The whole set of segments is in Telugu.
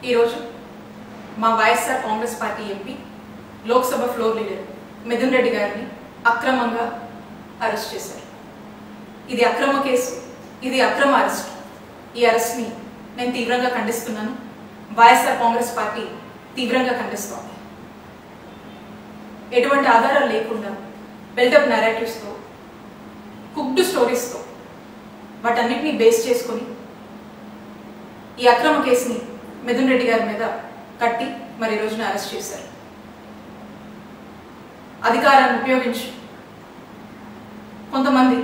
ఈ రోజు మా YSR Congress party MP Lok Sabha floor leader Mithun Reddy గారిని అక్రమంగా అరెస్ట్ చేశారు. ఇది అక్రమ కేసు, ఇది అక్రమ అరెస్ట్. ఈ అరెస్ట్ ని నేను తీవ్రంగా ఖండిస్తున్నాను. వైఎస్ఆర్ కాంగ్రెస్ పార్టీ తీవ్రంగా ఖండిస్తోంది. ఎటువంటి ఆధారాలు లేకుండా బిల్డప్ narratives తో, కుక్డ్ స్టోరీస్ తో వాటన్నిటిని బేస్ చేసుకొని ఈ అక్రమ కేసుని మిథున్ రెడ్డి గారి మీద కట్టి మరి ఈ రోజున అరెస్ట్ చేశారు. అధికారాన్ని ఉపయోగించి కొంతమంది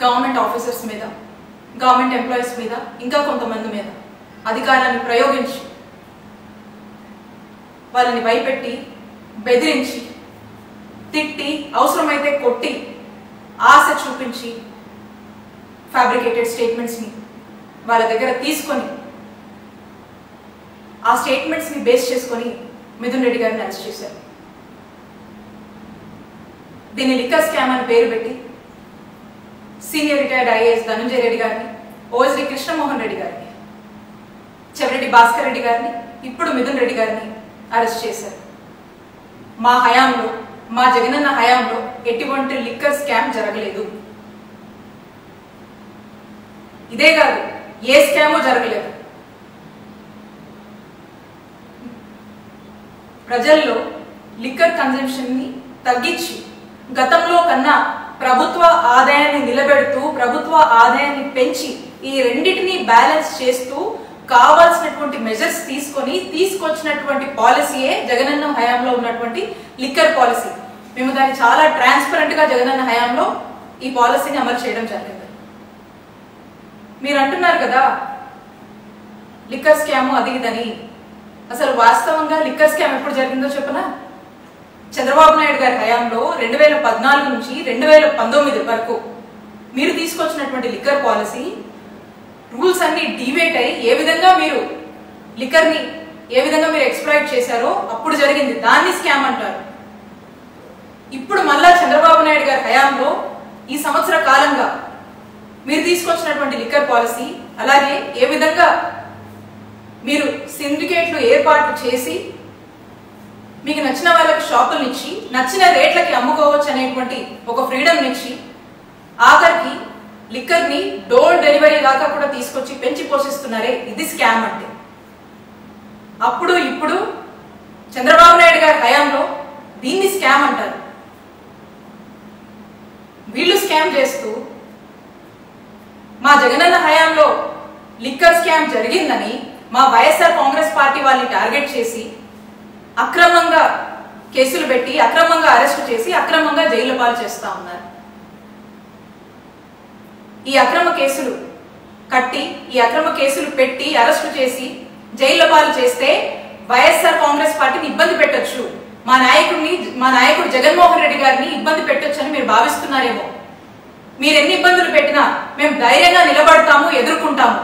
గవర్నమెంట్ ఆఫీసర్స్ మీద, గవర్నమెంట్ ఎంప్లాయీస్ మీద, ఇంకా కొంతమంది మీద అధికారాన్ని ప్రయోగించి వాళ్ళని భయపెట్టి, బెదిరించి, తిట్టి, అవసరమైతే కొట్టి, ఆశ చూపించి ఫ్యాబ్రికేటెడ్ స్టేట్మెంట్స్ని వాళ్ళ దగ్గర తీసుకొని ఆ స్టేట్మెంట్స్ని బేస్ చేసుకొని మిథున్ రెడ్డి గారిని అరెస్ట్ చేశారు. దీన్ని లిక్కర్ స్కామ్ అని పేరు పెట్టి senior retired IAS Dhananjaya Reddy గారిని, ఓఎస్డి కృష్ణమోహన్ రెడ్డి గారిని, చెవిరెడ్డి భాస్కర్ రెడ్డి గారిని, ఇప్పుడు మిథున్ రెడ్డి గారిని అరెస్ట్ చేశారు. మా హయాంలో, మా జగనన్న హయాంలో ఎటువంటి లిక్కర్ స్కామ్ జరగలేదు. ఇదే కాదు, ఏ స్కామో జరగలేదు. ప్రజల్లో లిక్కర్ కన్జంప్షన్ ని తగ్గించి గతంలో కన్నా ప్రభుత్వ ఆదాయాన్ని నిలబెడుతూ, ప్రభుత్వ ఆదాయాన్ని పెంచి ఈ రెండింటిని బ్యాలెన్స్ చేస్తూ కావాల్సినటువంటి మెజర్స్ తీసుకొచ్చినటువంటి పాలసీయే జగనన్న హయాంలో ఉన్నటువంటి లిక్కర్ పాలసీ. మేము దాన్ని చాలా ట్రాన్స్పరెంట్ గా జగనన్న హయాంలో ఈ పాలసీని అమలు చేయడం జరిగింది. మీరు అంటున్నారు కదా లిక్కర్ స్కామ్ అది ఇదని. అసలు వాస్తవంగా లిక్కర్ స్కామ్ ఎప్పుడు జరిగిందో చెప్పనా? చంద్రబాబు నాయుడు గారి హయాంలో 2014 నుంచి 2019 వరకు మీరు తీసుకొచ్చినటువంటి లిక్కర్ పాలసీ రూల్స్ అన్ని డీవేట్ అయ్యి ఏ విధంగా మీరు లిక్కర్ ని ఏ విధంగా మీరు ఎక్స్ప్లాయిట్ చేశారో అప్పుడు జరిగింది. దాన్ని స్కామ్ అంటారు. ఇప్పుడు మళ్ళా చంద్రబాబు నాయుడు గారి హయాంలో ఈ సంవత్సర కాలంగా మీరు తీసుకొచ్చినటువంటి లిక్కర్ పాలసీ, అలాగే ఏ విధంగా మీరు సిండికేట్లు ఏర్పాటు చేసి మీకు నచ్చిన వాళ్ళకి షాపులు ఇచ్చి నచ్చిన రేట్లకి అమ్ముకోవచ్చు అనేటువంటి ఒక ఫ్రీడమ్ ఇచ్చి ఆఖరికి లిక్కర్ ని డోర్ డెలివరీ దాకా కూడా తీసుకొచ్చి పెంచి పోషిస్తున్నారే, ఇది స్కామ్ అంటే. అప్పుడు ఇప్పుడు చంద్రబాబు నాయుడు గారి హయాంలో దీన్ని స్కామ్ అంటారు. వీళ్ళు స్కామ్ చేస్తూ మా జగనన్న హయాంలో లిక్కర్ స్కామ్ జరిగిందని మా వైఎస్ఆర్ కాంగ్రెస్ పార్టీ వాళ్ళని టార్గెట్ చేసి అక్రమంగా కేసులు పెట్టి, అక్రమంగా అరెస్టు చేసి, అక్రమంగా జైలు పాలు చేస్తా ఉన్నారు. ఈ అక్రమ కేసులు కట్టి, ఈ అక్రమ కేసులు పెట్టి అరెస్టు చేసి జైలు పాలు చేస్తే వైఎస్ఆర్ కాంగ్రెస్ పార్టీని ఇబ్బంది పెట్టొచ్చు, మా నాయకుడు జగన్మోహన్ రెడ్డి గారిని ఇబ్బంది పెట్టొచ్చు అని మీరు భావిస్తున్నారేమో. మీరు ఎన్ని ఇబ్బందులు పెట్టినా మేము ధైర్యంగా నిలబడతాము, ఎదుర్కొంటాము.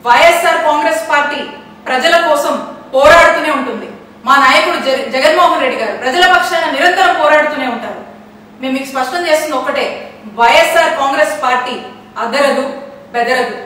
వైఎస్ఆర్ కాంగ్రెస్ పార్టీ ప్రజల కోసం పోరాడుతూనే ఉంటుంది. మా నాయకుడు జగన్మోహన్ రెడ్డి గారు ప్రజల పక్షాన నిరంతరం పోరాడుతూనే ఉంటారు. మేము మీకు స్పష్టం చేస్తుంది ఒక్కటే, వైఎస్ఆర్ కాంగ్రెస్ పార్టీ అదరదు, బెదరదు.